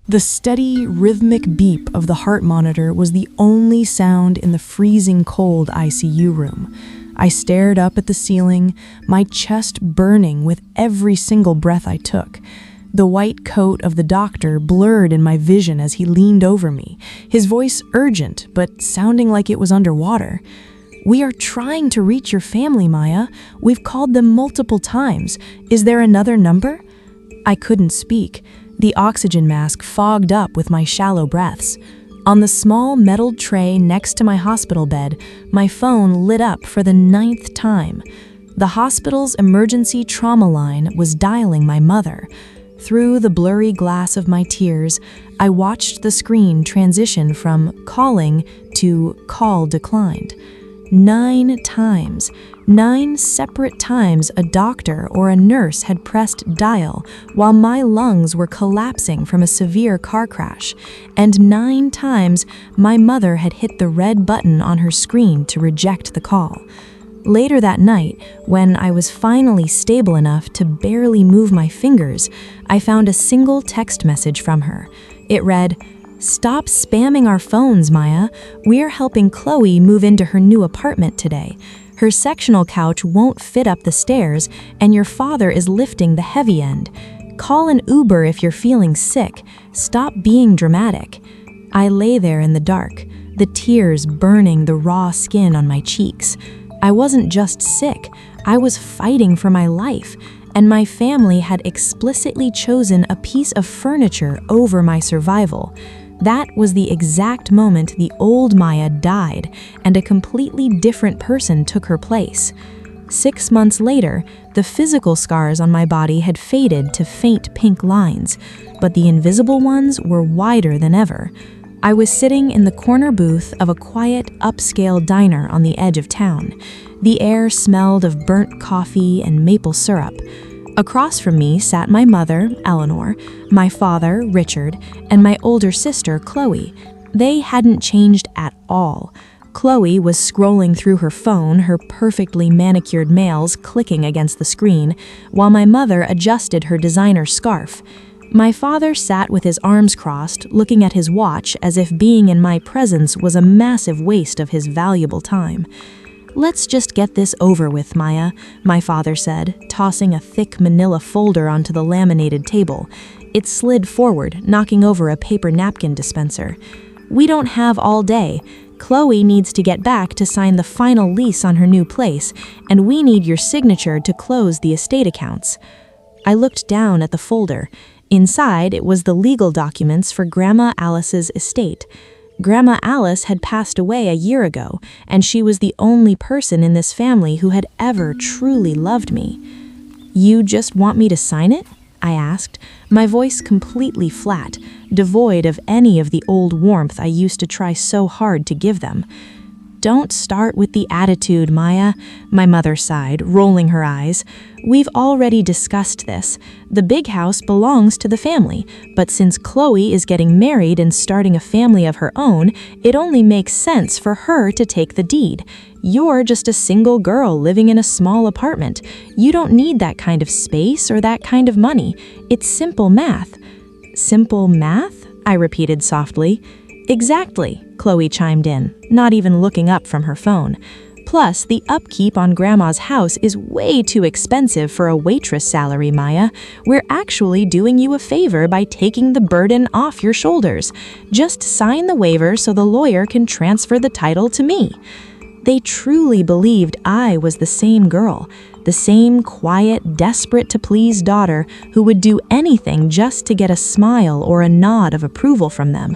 The steady, rhythmic beep of the heart monitor was the only sound in the freezing cold ICU room. I stared up at the ceiling, my chest burning with every single breath I took. The white coat of the doctor blurred in my vision as he leaned over me, his voice urgent but sounding like it was underwater. "We are trying to reach your family, Maya. We've called them multiple times. Is there another number?" I couldn't speak. The oxygen mask fogged up with my shallow breaths. On the small metal tray next to my hospital bed, my phone lit up for the 9th time. The hospital's emergency trauma line was dialing my mother. Through the blurry glass of my tears, I watched the screen transition from calling to call declined. 9 times. 9 separate times a doctor or a nurse had pressed dial while my lungs were collapsing from a severe car crash, and 9 times my mother had hit the red button on her screen to reject the call. Later that night, when I was finally stable enough to barely move my fingers, I found a single text message from her. It read, "Stop spamming our phones, Maya. We're helping Chloe move into her new apartment today. Her sectional couch won't fit up the stairs, and your father is lifting the heavy end. Call an Uber if you're feeling sick. Stop being dramatic." I lay there in the dark, the tears burning the raw skin on my cheeks. I wasn't just sick, I was fighting for my life, and my family had explicitly chosen a piece of furniture over my survival. That was the exact moment the old Maya died, and a completely different person took her place. 6 months later, the physical scars on my body had faded to faint pink lines, but the invisible ones were wider than ever. I was sitting in the corner booth of a quiet, upscale diner on the edge of town. The air smelled of burnt coffee and maple syrup. Across from me sat my mother, Eleanor, my father, Richard, and my older sister, Chloe. They hadn't changed at all. Chloe was scrolling through her phone, her perfectly manicured nails clicking against the screen, while my mother adjusted her designer scarf. My father sat with his arms crossed, looking at his watch as if being in my presence was a massive waste of his valuable time. "Let's just get this over with, Maya," my father said, tossing a thick manila folder onto the laminated table. It slid forward, knocking over a paper napkin dispenser. "We don't have all day. Chloe needs to get back to sign the final lease on her new place, and we need your signature to close the estate accounts." I looked down at the folder. Inside, it was the legal documents for Grandma Alice's estate. Grandma Alice had passed away a year ago, and she was the only person in this family who had ever truly loved me. "You just want me to sign it?" I asked, my voice completely flat, devoid of any of the old warmth I used to try so hard to give them. "Don't start with the attitude, Maya," my mother sighed, rolling her eyes. "We've already discussed this. The big house belongs to the family, but since Chloe is getting married and starting a family of her own, it only makes sense for her to take the deed. You're just a single girl living in a small apartment. You don't need that kind of space or that kind of money. It's simple math." "Simple math?" I repeated softly. "Exactly," Chloe chimed in, not even looking up from her phone. "Plus, the upkeep on Grandma's house is way too expensive for a waitress salary, Maya. We're actually doing you a favor by taking the burden off your shoulders. Just sign the waiver so the lawyer can transfer the title to me." They truly believed I was the same girl, the same quiet, desperate-to-please daughter who would do anything just to get a smile or a nod of approval from them.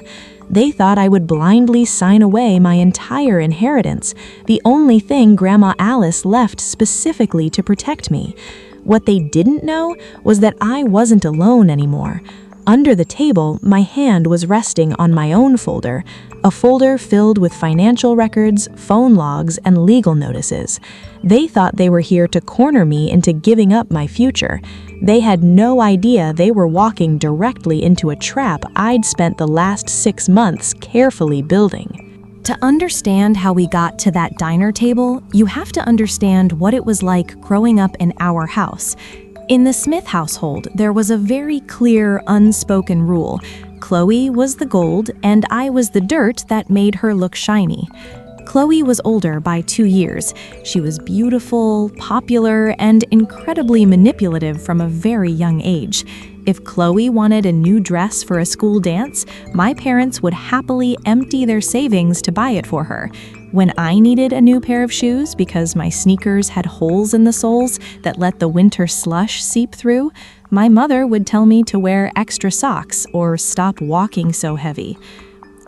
They thought I would blindly sign away my entire inheritance, the only thing Grandma Alice left specifically to protect me. What they didn't know was that I wasn't alone anymore. Under the table, my hand was resting on my own folder, a folder filled with financial records, phone logs, and legal notices. They thought they were here to corner me into giving up my future. They had no idea they were walking directly into a trap I'd spent the last 6 months carefully building. To understand how we got to that diner table, you have to understand what it was like growing up in our house. In the Smith household, there was a very clear, unspoken rule. Chloe was the gold, and I was the dirt that made her look shiny. Chloe was older by 2 years. She was beautiful, popular, and incredibly manipulative from a very young age. If Chloe wanted a new dress for a school dance, my parents would happily empty their savings to buy it for her. When I needed a new pair of shoes because my sneakers had holes in the soles that let the winter slush seep through, my mother would tell me to wear extra socks or stop walking so heavy.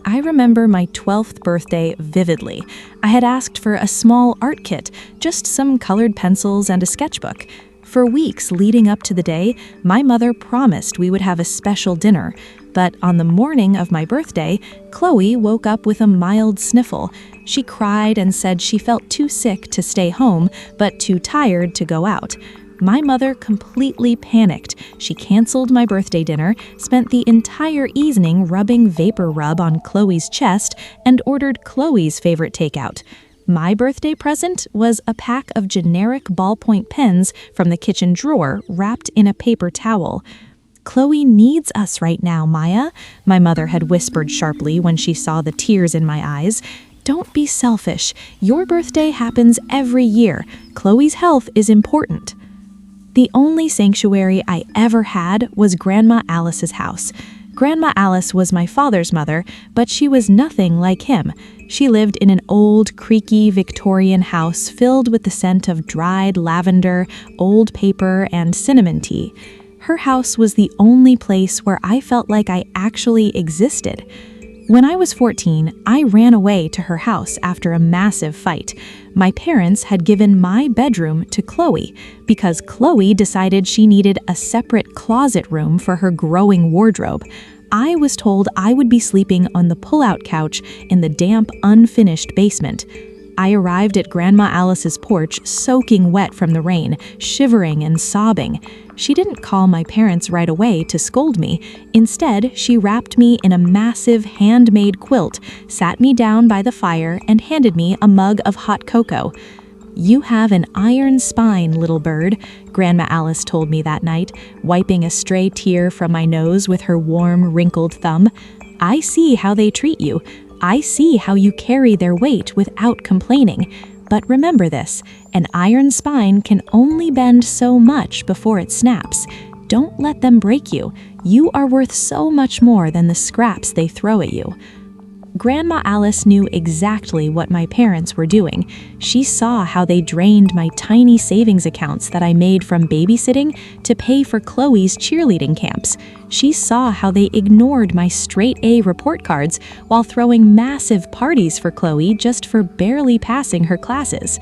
I remember my 12th birthday vividly. I had asked for a small art kit, just some colored pencils and a sketchbook. For weeks leading up to the day, my mother promised we would have a special dinner. But on the morning of my birthday, Chloe woke up with a mild sniffle. She cried and said she felt too sick to stay home, but too tired to go out. My mother completely panicked. She canceled my birthday dinner, spent the entire evening rubbing vapor rub on Chloe's chest, and ordered Chloe's favorite takeout. My birthday present was a pack of generic ballpoint pens from the kitchen drawer wrapped in a paper towel. "Chloe needs us right now, Maya," my mother had whispered sharply when she saw the tears in my eyes. "Don't be selfish. Your birthday happens every year. Chloe's health is important." The only sanctuary I ever had was Grandma Alice's house. Grandma Alice was my father's mother, but she was nothing like him. She lived in an old, creaky Victorian house filled with the scent of dried lavender, old paper, and cinnamon tea. Her house was the only place where I felt like I actually existed. When I was 14, I ran away to her house after a massive fight. My parents had given my bedroom to Chloe because Chloe decided she needed a separate closet room for her growing wardrobe. I was told I would be sleeping on the pull-out couch in the damp, unfinished basement. I arrived at Grandma Alice's porch soaking wet from the rain, shivering and sobbing. She didn't call my parents right away to scold me. Instead, she wrapped me in a massive handmade quilt, sat me down by the fire, and handed me a mug of hot cocoa. "You have an iron spine, little bird," Grandma Alice told me that night, wiping a stray tear from my nose with her warm, wrinkled thumb. "I see how they treat you. I see how you carry their weight without complaining. But remember this, an iron spine can only bend so much before it snaps. Don't let them break you. You are worth so much more than the scraps they throw at you." Grandma Alice knew exactly what my parents were doing. She saw how they drained my tiny savings accounts that I made from babysitting to pay for Chloe's cheerleading camps. She saw how they ignored my straight A report cards while throwing massive parties for Chloe just for barely passing her classes.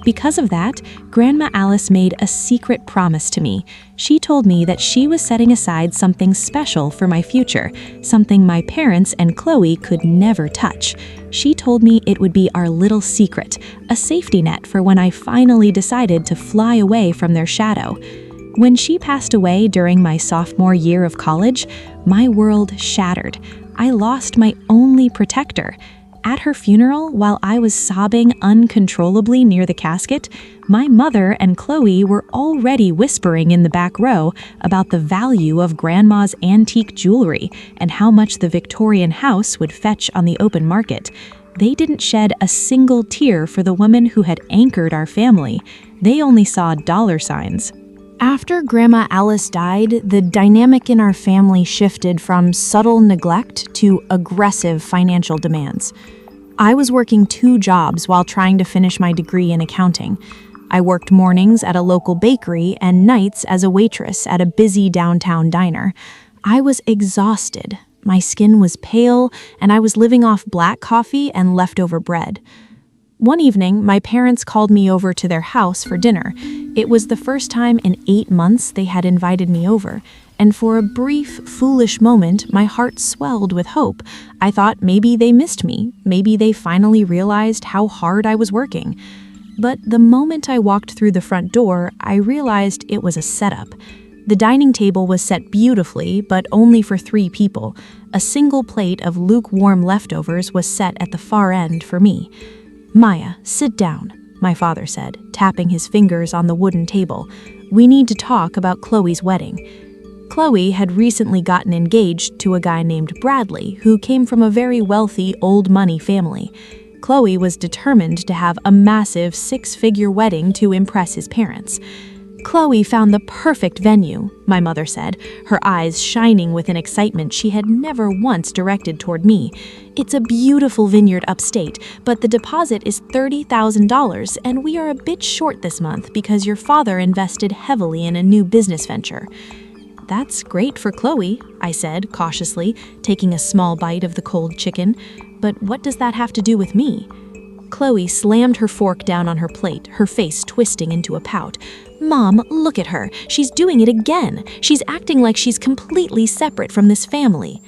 Because of that, Grandma Alice made a secret promise to me. She told me that she was setting aside something special for my future, something my parents and Chloe could never touch. She told me it would be our little secret, a safety net for when I finally decided to fly away from their shadow. When she passed away during my sophomore year of college, my world shattered. I lost my only protector. At her funeral, while I was sobbing uncontrollably near the casket, my mother and Chloe were already whispering in the back row about the value of Grandma's antique jewelry and how much the Victorian house would fetch on the open market. They didn't shed a single tear for the woman who had anchored our family. They only saw dollar signs. After Grandma Alice died, the dynamic in our family shifted from subtle neglect to aggressive financial demands. I was working 2 jobs while trying to finish my degree in accounting. I worked mornings at a local bakery and nights as a waitress at a busy downtown diner. I was exhausted. My skin was pale, and I was living off black coffee and leftover bread. One evening, my parents called me over to their house for dinner. It was the first time in 8 months they had invited me over, and for a brief, foolish moment, my heart swelled with hope. I thought maybe they missed me, maybe they finally realized how hard I was working. But the moment I walked through the front door, I realized it was a setup. The dining table was set beautifully, but only for 3 people. A single plate of lukewarm leftovers was set at the far end for me. "Maya, sit down," my father said, tapping his fingers on the wooden table. "We need to talk about Chloe's wedding." Chloe had recently gotten engaged to a guy named Bradley, who came from a very wealthy, old-money family. Chloe was determined to have a massive six-figure wedding to impress his parents. Chloe found the perfect venue, my mother said, her eyes shining with an excitement she had never once directed toward me. It's a beautiful vineyard upstate, but the deposit is $30,000, and we are a bit short this month because your father invested heavily in a new business venture. That's great for Chloe, I said cautiously, taking a small bite of the cold chicken. But what does that have to do with me? Chloe slammed her fork down on her plate, her face twisting into a pout. Mom, look at her. She's doing it again. She's acting like she's completely separate from this family.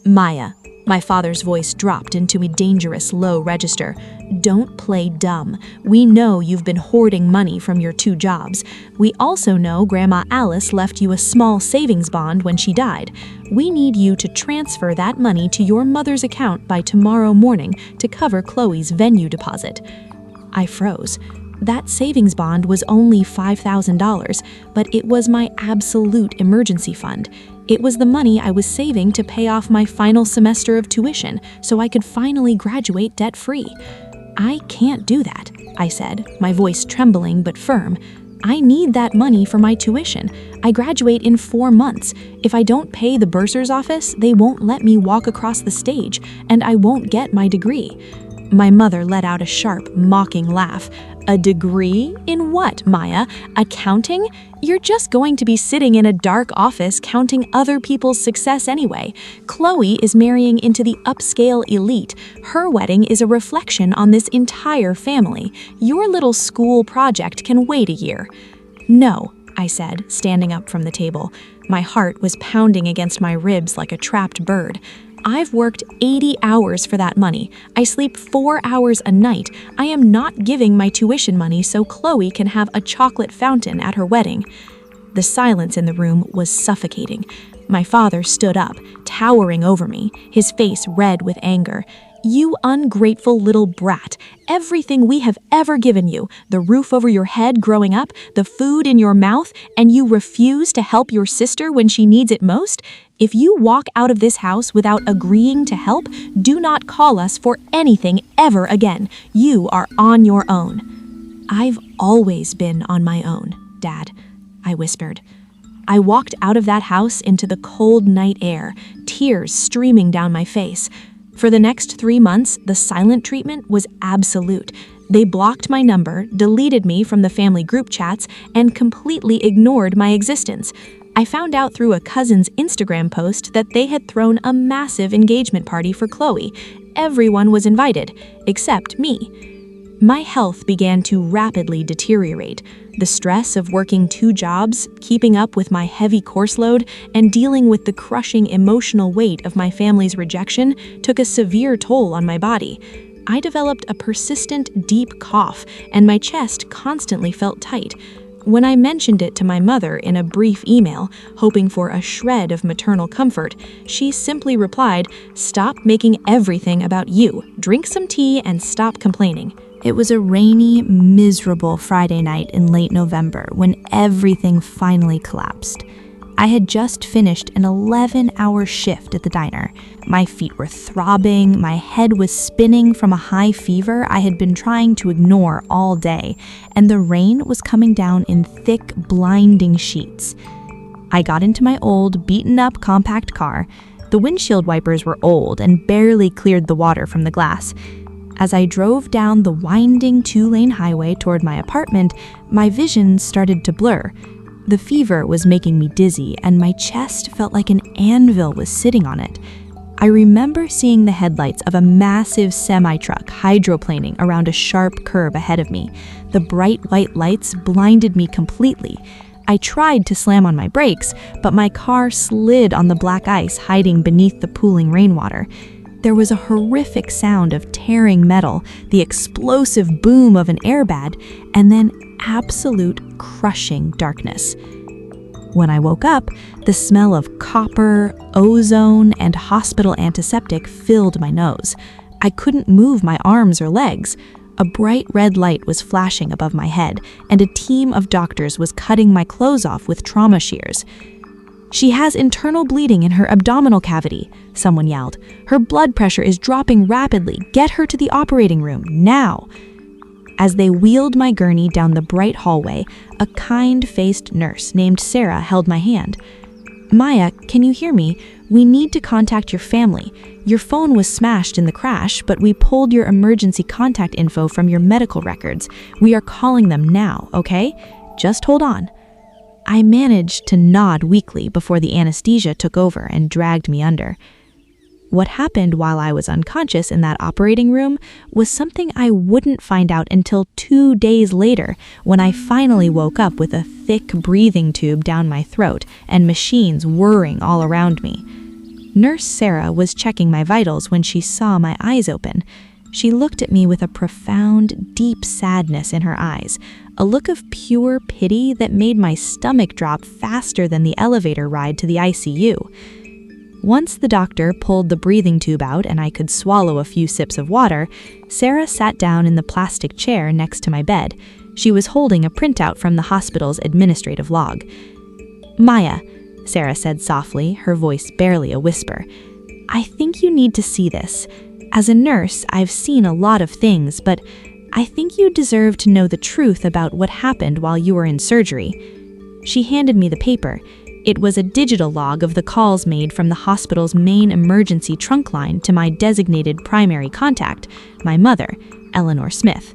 Maya, my father's voice dropped into a dangerous low register. Don't play dumb. We know you've been hoarding money from your 2 jobs. We also know Grandma Alice left you a small savings bond when she died. We need you to transfer that money to your mother's account by tomorrow morning to cover Chloe's venue deposit. I froze. That savings bond was only $5,000, but it was my absolute emergency fund. It was the money I was saving to pay off my final semester of tuition so I could finally graduate debt-free. I can't do that, I said, my voice trembling but firm. I need that money for my tuition. I graduate in 4 months. If I don't pay the bursar's office, they won't let me walk across the stage, and I won't get my degree. My mother let out a sharp, mocking laugh. A degree? In what, Maya? Accounting? You're just going to be sitting in a dark office counting other people's success anyway. Chloe is marrying into the upscale elite. Her wedding is a reflection on this entire family. Your little school project can wait a year. No, I said, standing up from the table. My heart was pounding against my ribs like a trapped bird. I've worked 80 hours for that money. I sleep 4 hours a night. I am not giving my tuition money so Chloe can have a chocolate fountain at her wedding. The silence in the room was suffocating. My father stood up, towering over me, his face red with anger. You ungrateful little brat. Everything we have ever given you, the roof over your head growing up, the food in your mouth, and you refuse to help your sister when she needs it most? If you walk out of this house without agreeing to help, do not call us for anything ever again. You are on your own. I've always been on my own, Dad, I whispered. I walked out of that house into the cold night air, tears streaming down my face. For the next 3 months, the silent treatment was absolute. They blocked my number, deleted me from the family group chats, and completely ignored my existence. I found out through a cousin's Instagram post that they had thrown a massive engagement party for Chloe. Everyone was invited, except me. My health began to rapidly deteriorate. The stress of working 2 jobs, keeping up with my heavy course load, and dealing with the crushing emotional weight of my family's rejection took a severe toll on my body. I developed a persistent, deep cough, and my chest constantly felt tight. When I mentioned it to my mother in a brief email, hoping for a shred of maternal comfort, she simply replied, "Stop making everything about you. Drink some tea and stop complaining." It was a rainy, miserable Friday night in late November when everything finally collapsed. I had just finished an 11-hour shift at the diner. My feet were throbbing, my head was spinning from a high fever I had been trying to ignore all day, and the rain was coming down in thick, blinding sheets. I got into my old, beaten-up compact car. The windshield wipers were old and barely cleared the water from the glass. As I drove down the winding 2-lane highway toward my apartment, my vision started to blur. The fever was making me dizzy, and my chest felt like an anvil was sitting on it. I remember seeing the headlights of a massive semi-truck hydroplaning around a sharp curve ahead of me. The bright white lights blinded me completely. I tried to slam on my brakes, but my car slid on the black ice hiding beneath the pooling rainwater. There was a horrific sound of tearing metal, the explosive boom of an airbag, and then absolute crushing darkness. When I woke up, the smell of copper, ozone, and hospital antiseptic filled my nose. I couldn't move my arms or legs. A bright red light was flashing above my head, and a team of doctors was cutting my clothes off with trauma shears. "She has internal bleeding in her abdominal cavity," someone yelled. "Her blood pressure is dropping rapidly. Get her to the operating room, now." As they wheeled my gurney down the bright hallway, a kind-faced nurse named Sarah held my hand. "Maya, can you hear me? We need to contact your family. Your phone was smashed in the crash, but we pulled your emergency contact info from your medical records. We are calling them now, okay? Just hold on." I managed to nod weakly before the anesthesia took over and dragged me under. What happened while I was unconscious in that operating room was something I wouldn't find out until 2 days later, when I finally woke up with a thick breathing tube down my throat and machines whirring all around me. Nurse Sarah was checking my vitals when she saw my eyes open. She looked at me with a profound, deep sadness in her eyes, a look of pure pity that made my stomach drop faster than the elevator ride to the ICU. Once the doctor pulled the breathing tube out and I could swallow a few sips of water, Sarah sat down in the plastic chair next to my bed. She was holding a printout from the hospital's administrative log. "Maya," Sarah said softly, her voice barely a whisper, "I think you need to see this. As a nurse, I've seen a lot of things, but I think you deserve to know the truth about what happened while you were in surgery." She handed me the paper. It was a digital log of the calls made from the hospital's main emergency trunk line to my designated primary contact, my mother, Eleanor Smith.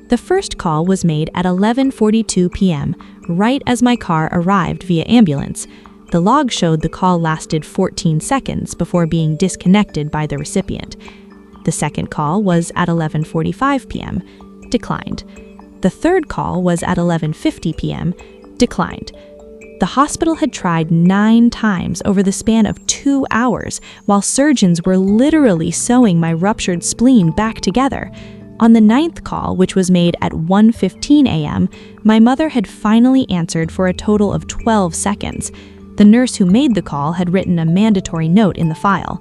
The first call was made at 11:42 p.m., right as my car arrived via ambulance. The log showed the call lasted 14 seconds before being disconnected by the recipient. The second call was at 11:45 p.m., declined. The third call was at 11:50 p.m., declined. The hospital had tried 9 times over the span of 2 hours, while surgeons were literally sewing my ruptured spleen back together. On the 9th call, which was made at 1:15 a.m., my mother had finally answered for a total of 12 seconds. The nurse who made the call had written a mandatory note in the file.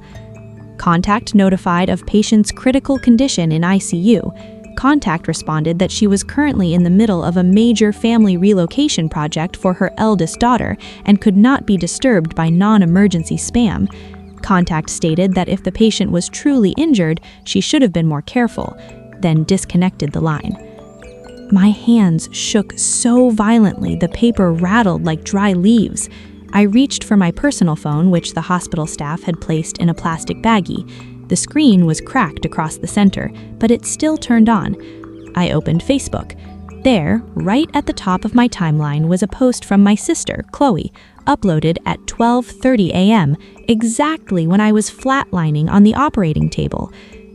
Contact notified of patient's critical condition in ICU. Contact responded that she was currently in the middle of a major family relocation project for her eldest daughter and could not be disturbed by non-emergency spam. Contact stated that if the patient was truly injured, she should have been more careful, then disconnected the line. My hands shook so violently the paper rattled like dry leaves. I reached for my personal phone, which the hospital staff had placed in a plastic baggie. The screen was cracked across the center, but it still turned on. I opened Facebook. There, right at the top of my timeline, was a post from my sister, Chloe, uploaded at 12:30 a.m., exactly when I was flatlining on the operating table.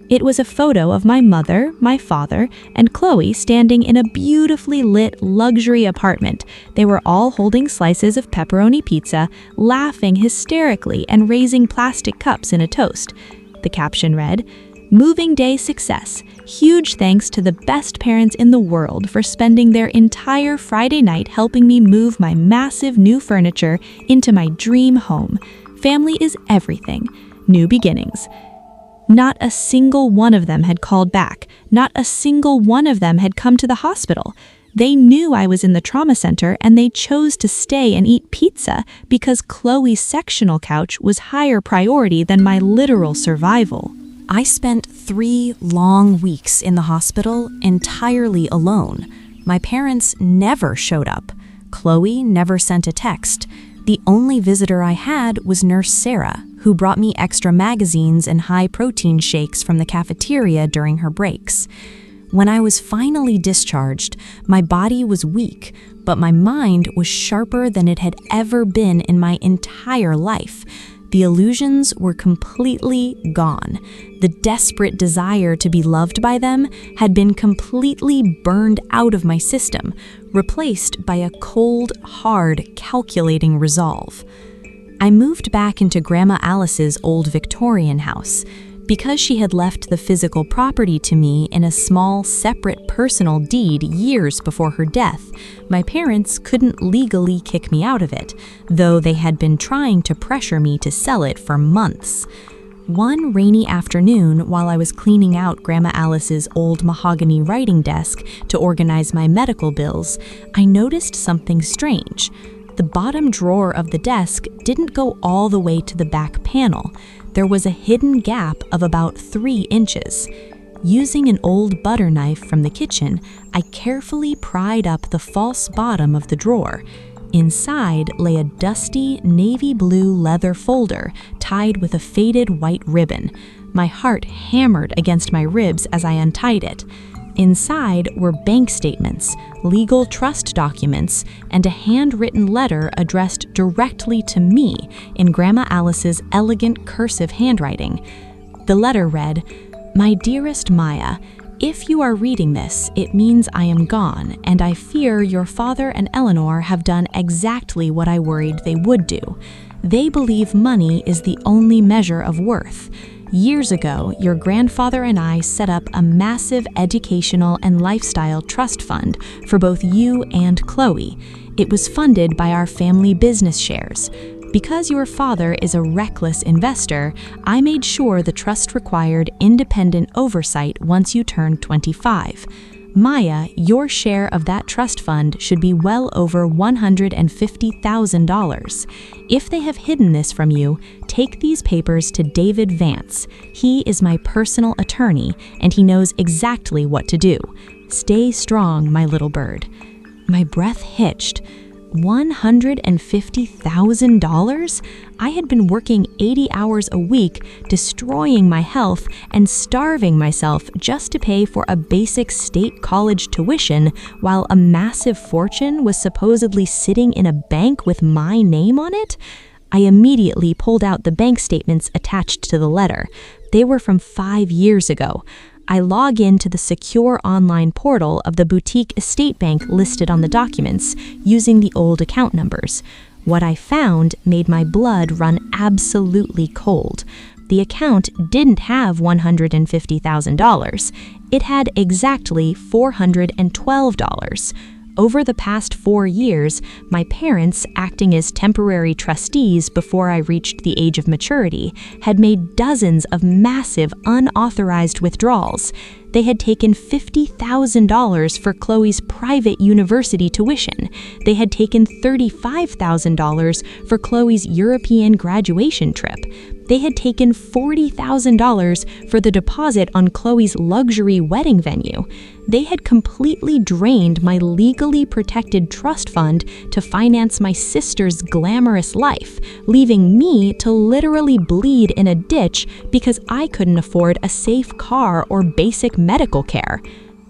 It was a photo of my mother, my father, and Chloe standing in a beautifully lit luxury apartment. They were all holding slices of pepperoni pizza, laughing hysterically and raising plastic cups in a toast. The caption read, "Moving day success. Huge thanks to the best parents in the world for spending their entire Friday night helping me move my massive new furniture into my dream home. Family is everything. New beginnings." Not a single one of them had called back. Not a single one of them had come to the hospital. They knew I was in the trauma center and they chose to stay and eat pizza because Chloe's sectional couch was higher priority than my literal survival. I spent 3 long weeks in the hospital entirely alone. My parents never showed up. Chloe never sent a text. The only visitor I had was Nurse Sarah, who brought me extra magazines and high-protein shakes from the cafeteria during her breaks. When I was finally discharged, my body was weak, but my mind was sharper than it had ever been in my entire life. The illusions were completely gone. The desperate desire to be loved by them had been completely burned out of my system, replaced by a cold, hard, calculating resolve. I moved back into Grandma Alice's old Victorian house. Because she had left the physical property to me in a small, separate personal deed years before her death, my parents couldn't legally kick me out of it, though they had been trying to pressure me to sell it for months. One rainy afternoon, while I was cleaning out Grandma Alice's old mahogany writing desk to organize my medical bills, I noticed something strange. The bottom drawer of the desk didn't go all the way to the back panel. There was a hidden gap of about 3 inches. Using an old butter knife from the kitchen, I carefully pried up the false bottom of the drawer. Inside lay a dusty navy blue leather folder tied with a faded white ribbon. My heart hammered against my ribs as I untied it. Inside were bank statements, legal trust documents, and a handwritten letter addressed directly to me in Grandma Alice's elegant cursive handwriting. The letter read, "My dearest Maya, if you are reading this, it means I am gone, and I fear your father and Eleanor have done exactly what I worried they would do. They believe money is the only measure of worth. Years ago, your grandfather and I set up a massive educational and lifestyle trust fund for both you and Chloe. It was funded by our family business shares. Because your father is a reckless investor, I made sure the trust required independent oversight once you turned 25. Maya, your share of that trust fund should be well over $150,000. If they have hidden this from you, take these papers to David Vance. He is my personal attorney, and he knows exactly what to do. Stay strong, my little bird." My breath hitched. $150,000? I had been working 80 hours a week, destroying my health and starving myself just to pay for a basic state college tuition, while a massive fortune was supposedly sitting in a bank with my name on it? I immediately pulled out the bank statements attached to the letter. They were from 5 years ago. I log into the secure online portal of the boutique estate bank listed on the documents using the old account numbers. What I found made my blood run absolutely cold. The account didn't have $150,000. It had exactly $412. Over the past 4 years, my parents, acting as temporary trustees before I reached the age of maturity, had made dozens of massive unauthorized withdrawals. They had taken $50,000 for Chloe's private university tuition. They had taken $35,000 for Chloe's European graduation trip. They had taken $40,000 for the deposit on Chloe's luxury wedding venue. They had completely drained my legally protected trust fund to finance my sister's glamorous life, leaving me to literally bleed in a ditch because I couldn't afford a safe car or basic medical care.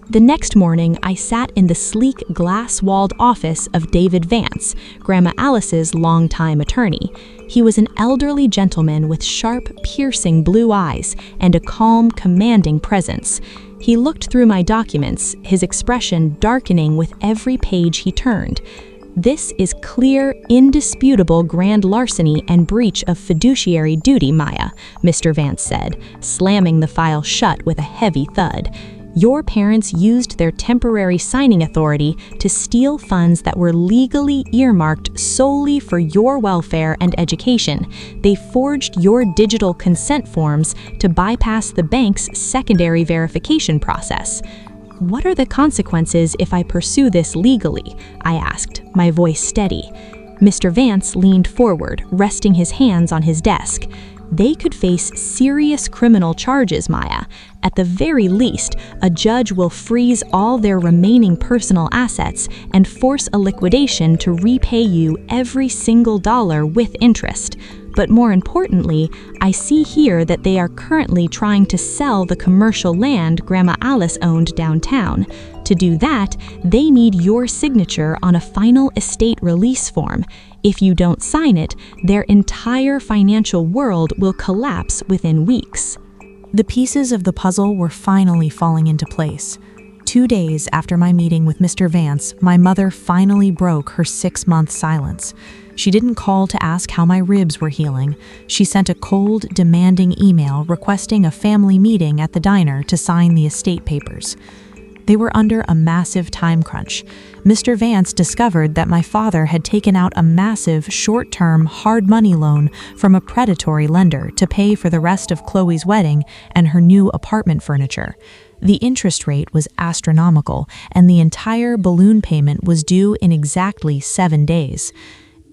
The next morning, I sat in the sleek, glass-walled office of David Vance, Grandma Alice's longtime attorney. He was an elderly gentleman with sharp, piercing blue eyes and a calm, commanding presence. He looked through my documents, his expression darkening with every page he turned. "This is clear, indisputable grand larceny and breach of fiduciary duty, Maya," Mr. Vance said, slamming the file shut with a heavy thud. "Your parents used their temporary signing authority to steal funds that were legally earmarked solely for your welfare and education. They forged your digital consent forms to bypass the bank's secondary verification process." "What are the consequences if I pursue this legally?" I asked, my voice steady. Mr. Vance leaned forward, resting his hands on his desk. "They could face serious criminal charges, Maya. At the very least, a judge will freeze all their remaining personal assets and force a liquidation to repay you every single dollar with interest. But more importantly, I see here that they are currently trying to sell the commercial land Grandma Alice owned downtown. To do that, they need your signature on a final estate release form. If you don't sign it, their entire financial world will collapse within weeks." The pieces of the puzzle were finally falling into place. 2 days after my meeting with Mr. Vance, my mother finally broke her 6-month silence. She didn't call to ask how my ribs were healing. She sent a cold, demanding email requesting a family meeting at the diner to sign the estate papers. They were under a massive time crunch. Mr. Vance discovered that my father had taken out a massive, short-term, hard money loan from a predatory lender to pay for the rest of Chloe's wedding and her new apartment furniture. The interest rate was astronomical, and the entire balloon payment was due in exactly 7 days.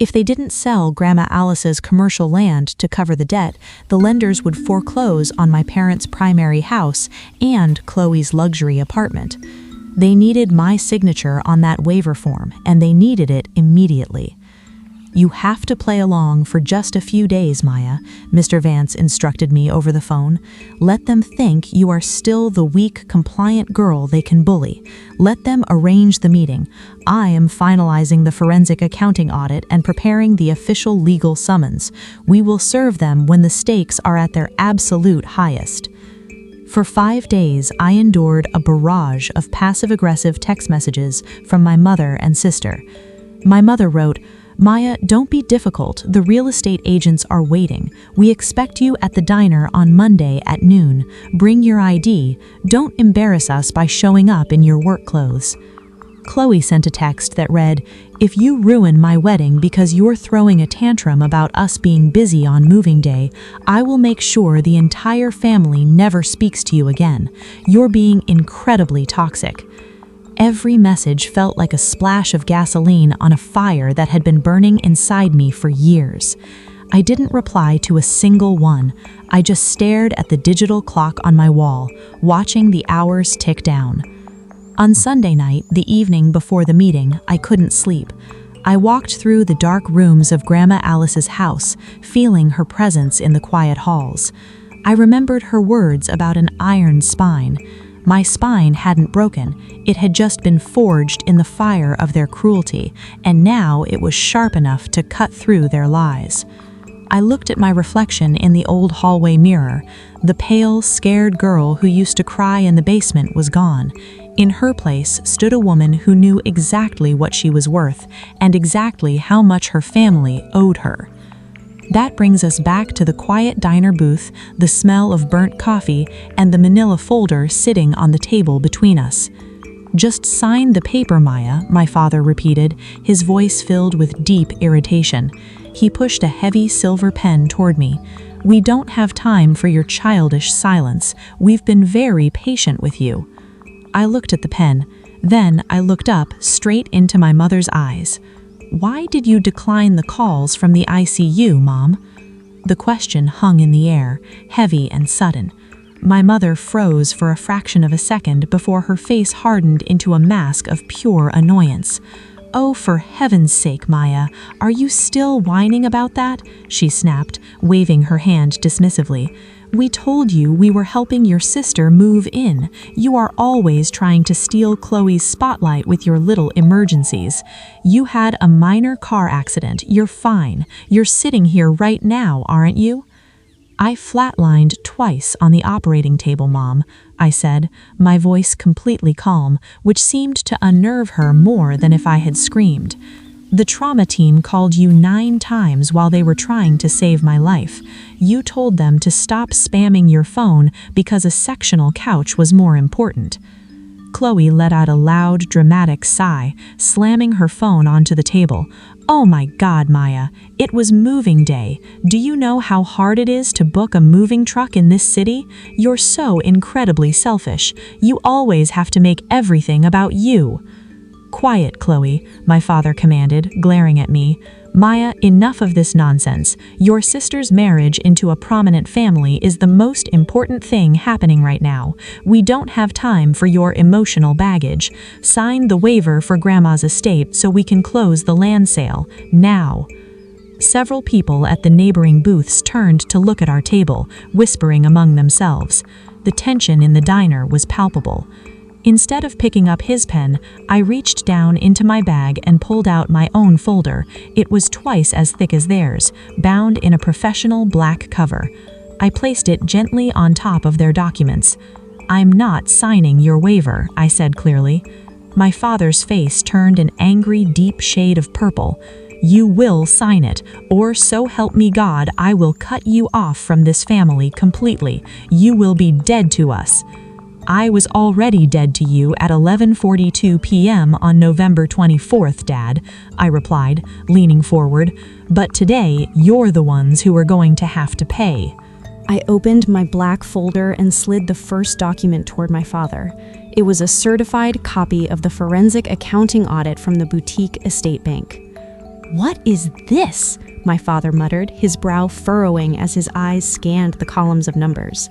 If they didn't sell Grandma Alice's commercial land to cover the debt, the lenders would foreclose on my parents' primary house and Chloe's luxury apartment. They needed my signature on that waiver form, and they needed it immediately. "You have to play along for just a few days, Maya," Mr. Vance instructed me over the phone. "Let them think you are still the weak, compliant girl they can bully. Let them arrange the meeting. I am finalizing the forensic accounting audit and preparing the official legal summons. We will serve them when the stakes are at their absolute highest." For 5 days, I endured a barrage of passive-aggressive text messages from my mother and sister. My mother wrote, "Maya, don't be difficult. The real estate agents are waiting. We expect you at the diner on Monday at noon. Bring your ID. Don't embarrass us by showing up in your work clothes." Chloe sent a text that read, "If you ruin my wedding because you're throwing a tantrum about us being busy on moving day, I will make sure the entire family never speaks to you again. You're being incredibly toxic." Every message felt like a splash of gasoline on a fire that had been burning inside me for years. I didn't reply to a single one. I just stared at the digital clock on my wall, watching the hours tick down. On Sunday night, the evening before the meeting, I couldn't sleep. I walked through the dark rooms of Grandma Alice's house, feeling her presence in the quiet halls. I remembered her words about an iron spine. My spine hadn't broken. It had just been forged in the fire of their cruelty, and now it was sharp enough to cut through their lies. I looked at my reflection in the old hallway mirror. The pale, scared girl who used to cry in the basement was gone. In her place stood a woman who knew exactly what she was worth and exactly how much her family owed her. That brings us back to the quiet diner booth, the smell of burnt coffee, and the manila folder sitting on the table between us. "Just sign the paper, Maya," my father repeated, his voice filled with deep irritation. He pushed a heavy silver pen toward me. "We don't have time for your childish silence. We've been very patient with you." I looked at the pen. Then I looked up, straight into my mother's eyes. "Why did you decline the calls from the ICU, Mom?" The question hung in the air, heavy and sudden. My mother froze for a fraction of a second before her face hardened into a mask of pure annoyance. "Oh, for heaven's sake, Maya, are you still whining about that?" she snapped, waving her hand dismissively. "We told you we were helping your sister move in. You are always trying to steal Chloe's spotlight with your little emergencies. You had a minor car accident. You're fine. You're sitting here right now, aren't you?" "I flatlined twice on the operating table, Mom," I said, my voice completely calm, which seemed to unnerve her more than if I had screamed. "The trauma team called you 9 times while they were trying to save my life. You told them to stop spamming your phone because a sectional couch was more important." Chloe let out a loud, dramatic sigh, slamming her phone onto the table. "Oh my God, Maya, it was moving day. Do you know how hard it is to book a moving truck in this city? You're so incredibly selfish. You always have to make everything about you." "Quiet, Chloe," my father commanded, glaring at me. "Maya, enough of this nonsense. Your sister's marriage into a prominent family is the most important thing happening right now. We don't have time for your emotional baggage. Sign the waiver for Grandma's estate so we can close the land sale, now." Several people at the neighboring booths turned to look at our table, whispering among themselves. The tension in the diner was palpable. Instead of picking up his pen, I reached down into my bag and pulled out my own folder. It was twice as thick as theirs, bound in a professional black cover. I placed it gently on top of their documents. "I'm not signing your waiver," I said clearly. My father's face turned an angry, deep shade of purple. "You will sign it, or so help me God, I will cut you off from this family completely. You will be dead to us." "I was already dead to you at 11:42 p.m. on November 24th, Dad," I replied, leaning forward. "But today, you're the ones who are going to have to pay." I opened my black folder and slid the first document toward my father. It was a certified copy of the forensic accounting audit from the boutique estate bank. "What is this?" my father muttered, his brow furrowing as his eyes scanned the columns of numbers.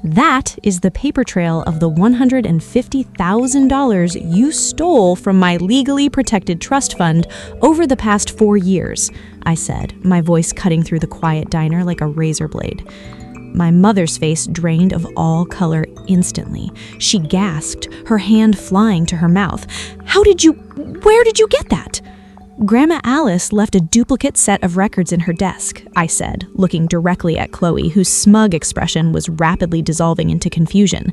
"That is the paper trail of the $150,000 you stole from my legally protected trust fund over the past 4 years," I said, my voice cutting through the quiet diner like a razor blade. My mother's face drained of all color instantly. She gasped, her hand flying to her mouth. Where did you get that?" "Grandma Alice left a duplicate set of records in her desk," I said, looking directly at Chloe, whose smug expression was rapidly dissolving into confusion.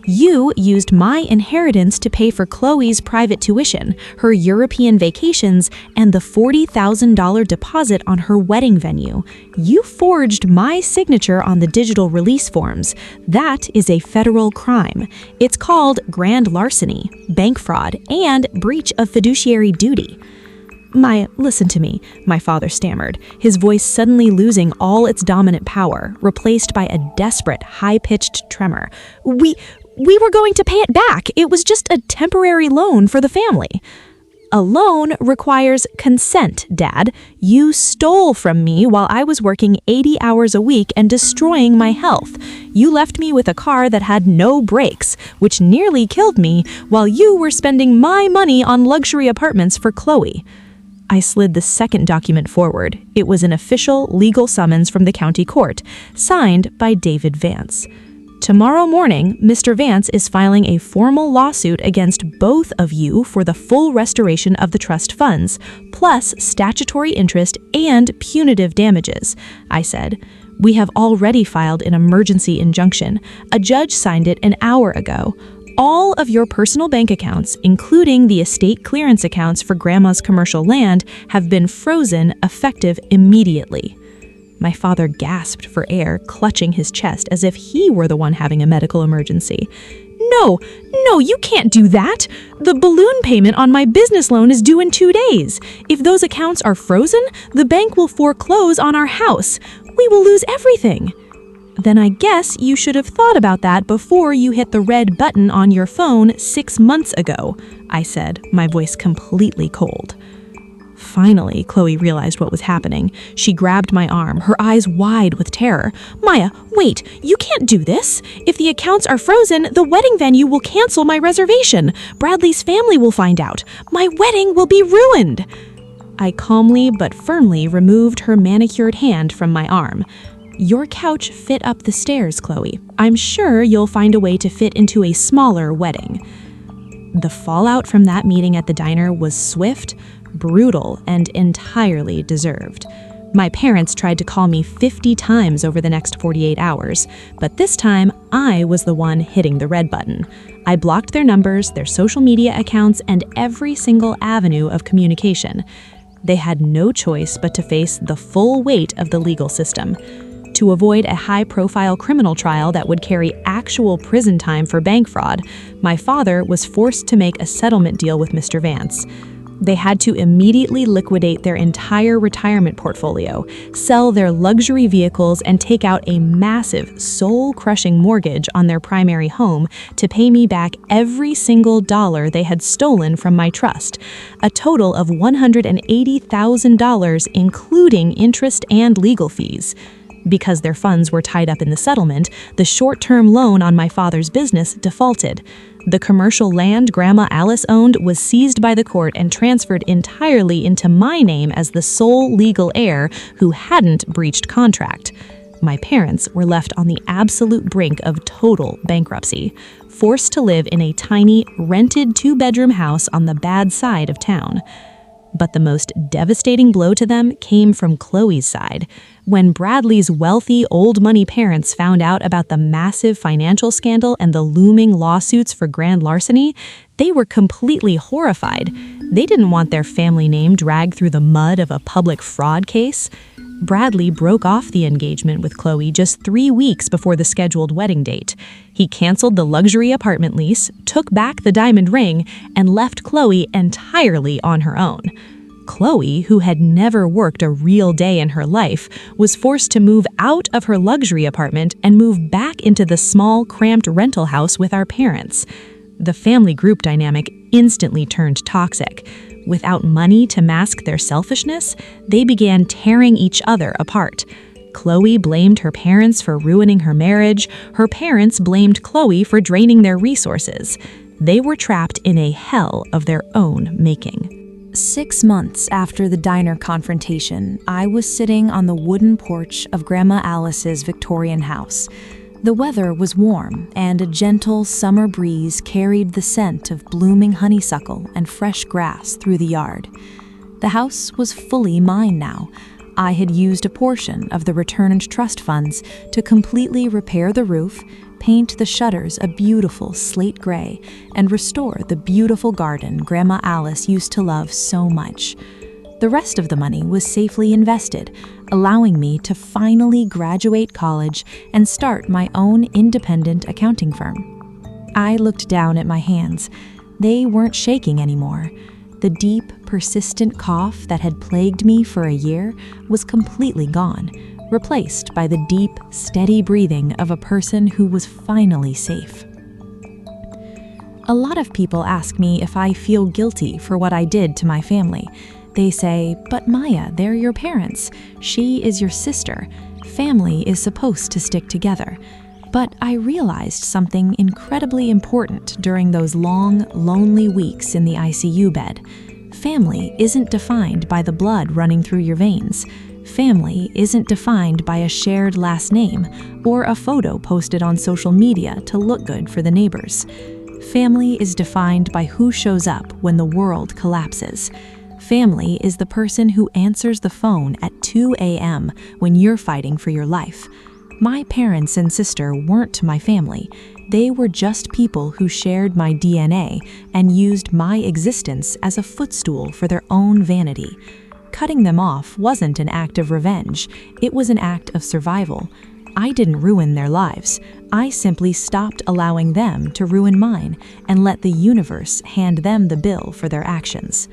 "You used my inheritance to pay for Chloe's private tuition, her European vacations, and the $40,000 deposit on her wedding venue. You forged my signature on the digital release forms. That is a federal crime. It's called grand larceny, bank fraud, and breach of fiduciary duty." "Maya, listen to me," my father stammered, his voice suddenly losing all its dominant power, replaced by a desperate, high-pitched tremor. We were going to pay it back. It was just a temporary loan for the family." "A loan requires consent, Dad. You stole from me while I was working 80 hours a week and destroying my health. You left me with a car that had no brakes, which nearly killed me, while you were spending my money on luxury apartments for Chloe." I slid the second document forward. It was an official legal summons from the county court, signed by David Vance. "Tomorrow morning, Mr. Vance is filing a formal lawsuit against both of you for the full restoration of the trust funds, plus statutory interest and punitive damages," I said. "We have already filed an emergency injunction. A judge signed it an hour ago. All of your personal bank accounts, including the estate clearance accounts for Grandma's commercial land, have been frozen effective immediately." My father gasped for air, clutching his chest as if he were the one having a medical emergency. No, you can't do that. The balloon payment on my business loan is due in 2 days. If those accounts are frozen, the bank will foreclose on our house. We will lose everything." "Then I guess you should have thought about that before you hit the red button on your phone 6 months ago," I said, my voice completely cold. Finally, Chloe realized what was happening. She grabbed my arm, her eyes wide with terror. "Maya, wait, you can't do this. If the accounts are frozen, the wedding venue will cancel my reservation. Bradley's family will find out. My wedding will be ruined." I calmly but firmly removed her manicured hand from my arm. "Your couch fit up the stairs, Chloe. I'm sure you'll find a way to fit into a smaller wedding." The fallout from that meeting at the diner was swift, brutal, and entirely deserved. My parents tried to call me 50 times over the next 48 hours, but this time I was the one hitting the red button. I blocked their numbers, their social media accounts, and every single avenue of communication. They had no choice but to face the full weight of the legal system. To avoid a high-profile criminal trial that would carry actual prison time for bank fraud, my father was forced to make a settlement deal with Mr. Vance. They had to immediately liquidate their entire retirement portfolio, sell their luxury vehicles, and take out a massive, soul-crushing mortgage on their primary home to pay me back every single dollar they had stolen from my trust, a total of $180,000, including interest and legal fees. Because their funds were tied up in the settlement, the short-term loan on my father's business defaulted. The commercial land Grandma Alice owned was seized by the court and transferred entirely into my name as the sole legal heir who hadn't breached contract. My parents were left on the absolute brink of total bankruptcy, forced to live in a tiny, rented 2-bedroom house on the bad side of town. But the most devastating blow to them came from Chloe's side. When Bradley's wealthy, old-money parents found out about the massive financial scandal and the looming lawsuits for grand larceny, they were completely horrified. They didn't want their family name dragged through the mud of a public fraud case. Bradley broke off the engagement with Chloe just 3 weeks before the scheduled wedding date. He canceled the luxury apartment lease, took back the diamond ring, and left Chloe entirely on her own. Chloe, who had never worked a real day in her life, was forced to move out of her luxury apartment and move back into the small, cramped rental house with our parents. The family group dynamic instantly turned toxic. Without money to mask their selfishness, they began tearing each other apart. Chloe blamed her parents for ruining her marriage. Her parents blamed Chloe for draining their resources. They were trapped in a hell of their own making. 6 months after the diner confrontation, I was sitting on the wooden porch of Grandma Alice's Victorian house. The weather was warm, and a gentle summer breeze carried the scent of blooming honeysuckle and fresh grass through the yard. The house was fully mine now. I had used a portion of the return and trust funds to completely repair the roof, paint the shutters a beautiful slate gray, and restore the beautiful garden Grandma Alice used to love so much. The rest of the money was safely invested, allowing me to finally graduate college and start my own independent accounting firm. I looked down at my hands. They weren't shaking anymore. The deep, persistent cough that had plagued me for a year was completely gone, replaced by the deep, steady breathing of a person who was finally safe. A lot of people ask me if I feel guilty for what I did to my family. They say, "But Maya, they're your parents. She is your sister. Family is supposed to stick together." But I realized something incredibly important during those long, lonely weeks in the ICU bed. Family isn't defined by the blood running through your veins. Family isn't defined by a shared last name or a photo posted on social media to look good for the neighbors. Family is defined by who shows up when the world collapses. Family is the person who answers the phone at 2 a.m. when you're fighting for your life. My parents and sister weren't my family. They were just people who shared my DNA and used my existence as a footstool for their own vanity. Cutting them off wasn't an act of revenge, it was an act of survival. I didn't ruin their lives. I simply stopped allowing them to ruin mine and let the universe hand them the bill for their actions.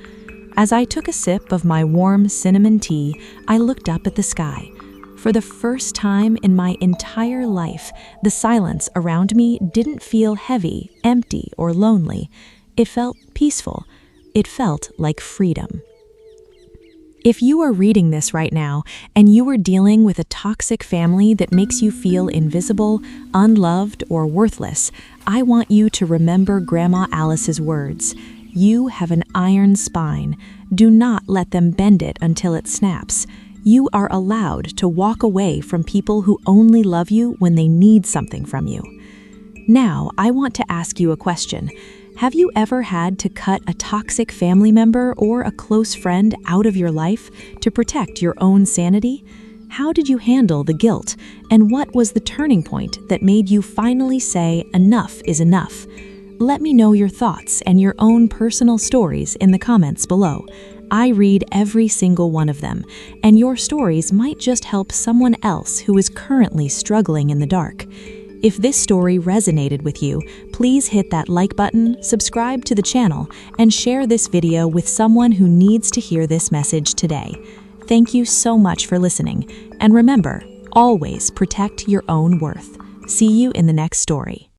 As I took a sip of my warm cinnamon tea, I looked up at the sky. For the first time in my entire life, the silence around me didn't feel heavy, empty, or lonely. It felt peaceful. It felt like freedom. If you are reading this right now and you are dealing with a toxic family that makes you feel invisible, unloved, or worthless, I want you to remember Grandma Alice's words. You have an iron spine. Do not let them bend it until it snaps. You are allowed to walk away from people who only love you when they need something from you. Now, I want to ask you a question. Have you ever had to cut a toxic family member or a close friend out of your life to protect your own sanity? How did you handle the guilt? And what was the turning point that made you finally say, enough is enough? Let me know your thoughts and your own personal stories in the comments below. I read every single one of them, and your stories might just help someone else who is currently struggling in the dark. If this story resonated with you, please hit that like button, subscribe to the channel, and share this video with someone who needs to hear this message today. Thank you so much for listening, and remember, always protect your own worth. See you in the next story.